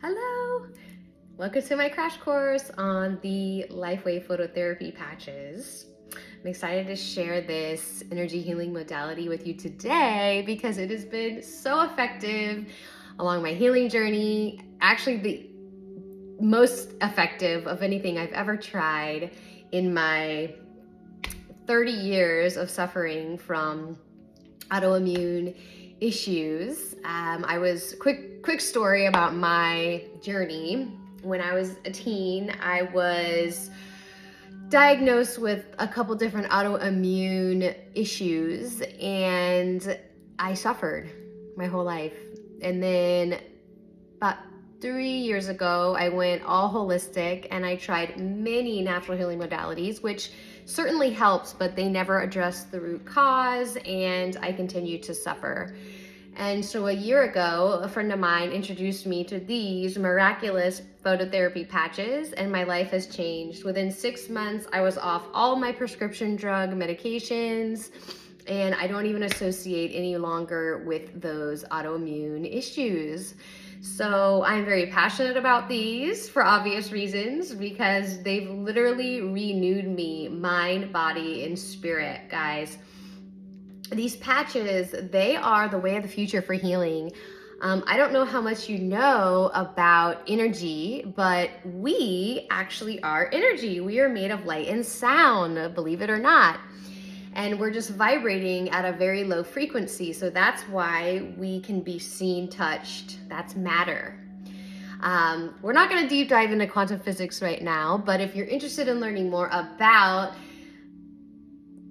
Hello! Welcome to my crash course on the LifeWave phototherapy patches. I'm excited to share this energy healing modality with you today because it has been so effective along my healing journey. Actually, the most effective of anything I've ever tried in my 30 years of suffering from autoimmune issues. Quick story about my journey. When I was a teen, I was diagnosed with a couple different autoimmune issues, and I suffered my whole life. And then about 3 years ago, I went all holistic and I tried many natural healing modalities, which certainly helps, but they never address the root cause, and I continued to suffer. And so a year ago, a friend of mine introduced me to these miraculous phototherapy patches, and my life has changed. Within 6 months, I was off all my prescription drug medications, and I don't even associate any longer with those autoimmune issues. So I'm very passionate about these for obvious reasons, because they've literally renewed me, mind, body, and spirit, guys. These patches, they are the way of the future for healing. I don't know how much you know about energy, but we actually are energy. We are made of light and sound, believe it or not. And we're just vibrating at a very low frequency. So that's why we can be seen, touched. That's matter. We're not going to deep dive into quantum physics right now, but if you're interested in learning more about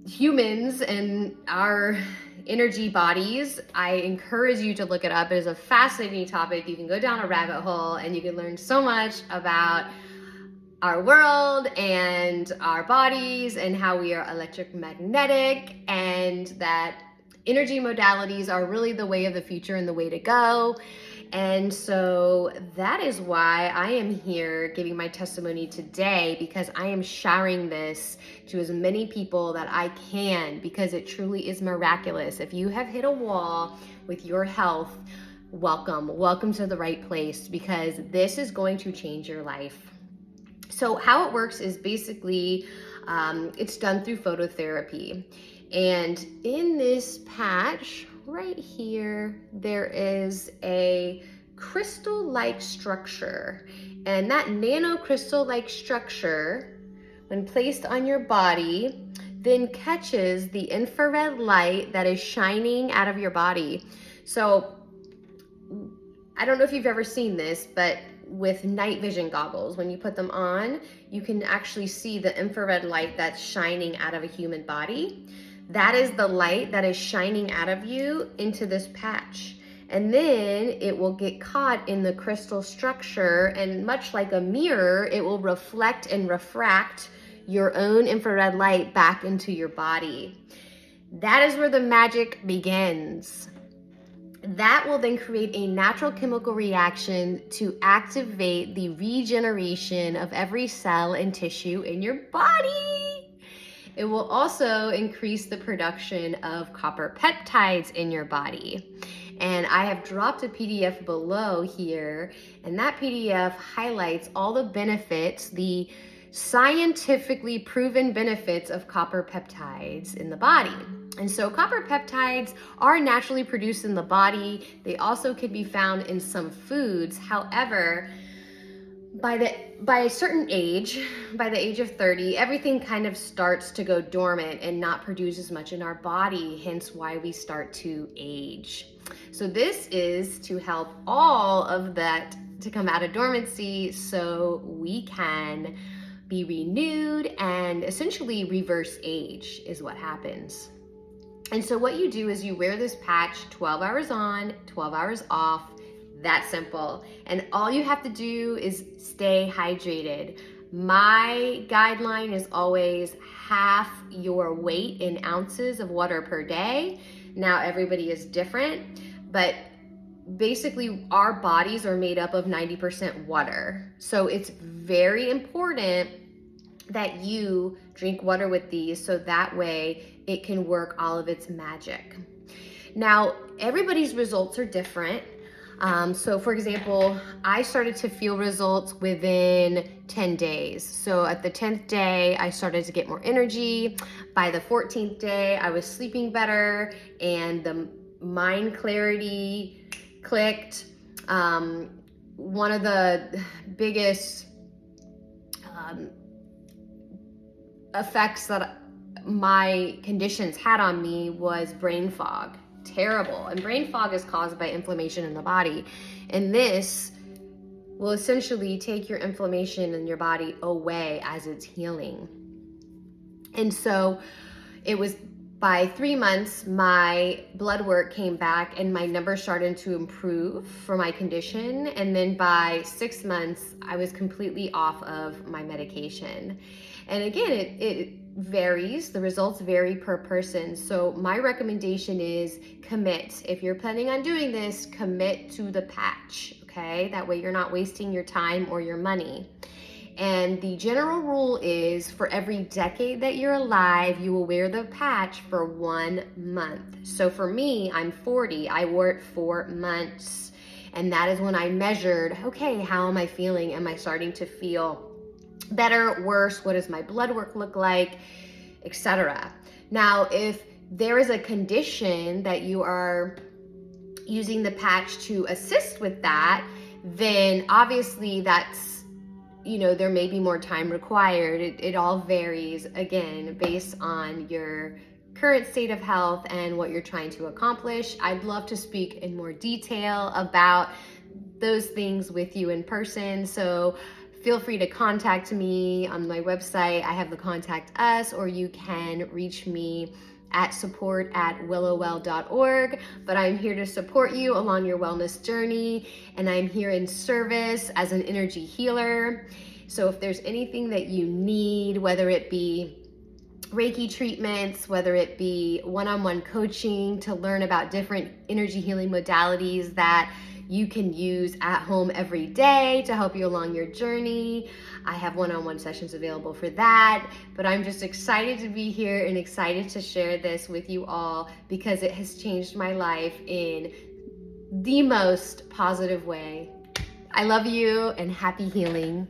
humans and our energy bodies, I encourage you to look it up. It is a fascinating topic. You can go down a rabbit hole and you can learn so much about our world and our bodies and how we are electromagnetic, and that energy modalities are really the way of the future and the way to go. And so that is why I am here giving my testimony today, because I am sharing this to as many people that I can, because it truly is miraculous. If you have hit a wall with your health, welcome to the right place, because this is going to change your life. So how it works is basically, it's done through phototherapy. And in this patch right here, there is a crystal-like structure. And that nanocrystal-like structure, when placed on your body, then catches the infrared light that is shining out of your body. So I don't know if you've ever seen this, but with night vision goggles, when you put them on, you can actually see the infrared light that's shining out of a human body. That is the light that is shining out of you into this patch. And then it will get caught in the crystal structure, and much like a mirror, it will reflect and refract your own infrared light back into your body. That is where the magic begins. That will then create a natural chemical reaction to activate the regeneration of every cell and tissue in your body. It will also increase the production of copper peptides in your body. And I have dropped a PDF below here, and that PDF highlights all the benefits, the scientifically proven benefits of copper peptides in the body. And so copper peptides are naturally produced in the body. They also can be found in some foods. However, by a certain age, by the age of 30, everything kind of starts to go dormant and not produce as much in our body, hence why we start to age. So this is to help all of that to come out of dormancy so we can be renewed and essentially reverse age is what happens. And so what you do is you wear this patch 12 hours on, 12 hours off. That simple. And all you have to do is stay hydrated. My guideline is always half your weight in ounces of water per day. Now everybody is different, but basically our bodies are made up of 90% water. So it's very important that you drink water with these, so that way it can work all of its magic. Now, everybody's results are different. So for example, I started to feel results within 10 days. So at the 10th day, I started to get more energy. By the 14th day, I was sleeping better and the mind clarity clicked. One of the biggest effects that my conditions had on me was brain fog. Terrible. And brain fog is caused by inflammation in the body. And this will essentially take your inflammation in your body away as it's healing. And so it was by 3 months, my blood work came back and my numbers started to improve for my condition. And then by 6 months, I was completely off of my medication. And again, it varies. The results vary per person. So my recommendation is commit. If you're planning on doing this, commit to the patch, okay? That way you're not wasting your time or your money. And the general rule is for every decade that you're alive, you will wear the patch for 1 month. So for me, I'm 40, I wore it 4 months. And that is when I measured, okay, how am I feeling? Am I starting to feel better, worse? What does my blood work look like, etc. Now, if there is a condition that you are using the patch to assist with that, then obviously that's, there may be more time required. It all varies, again, based on your current state of health and what you're trying to accomplish. I'd love to speak in more detail about those things with you in person. So feel free to contact me on my website. I have the contact us, or you can reach me at support@willowwell.org. But I'm here to support you along your wellness journey, and I'm here in service as an energy healer. So if there's anything that you need, whether it be Reiki treatments, whether it be one-on-one coaching to learn about different energy healing modalities that you can use at home every day to help you along your journey, I have one-on-one sessions available for that. But I'm just excited to be here and excited to share this with you all because it has changed my life in the most positive way. I love you and happy healing.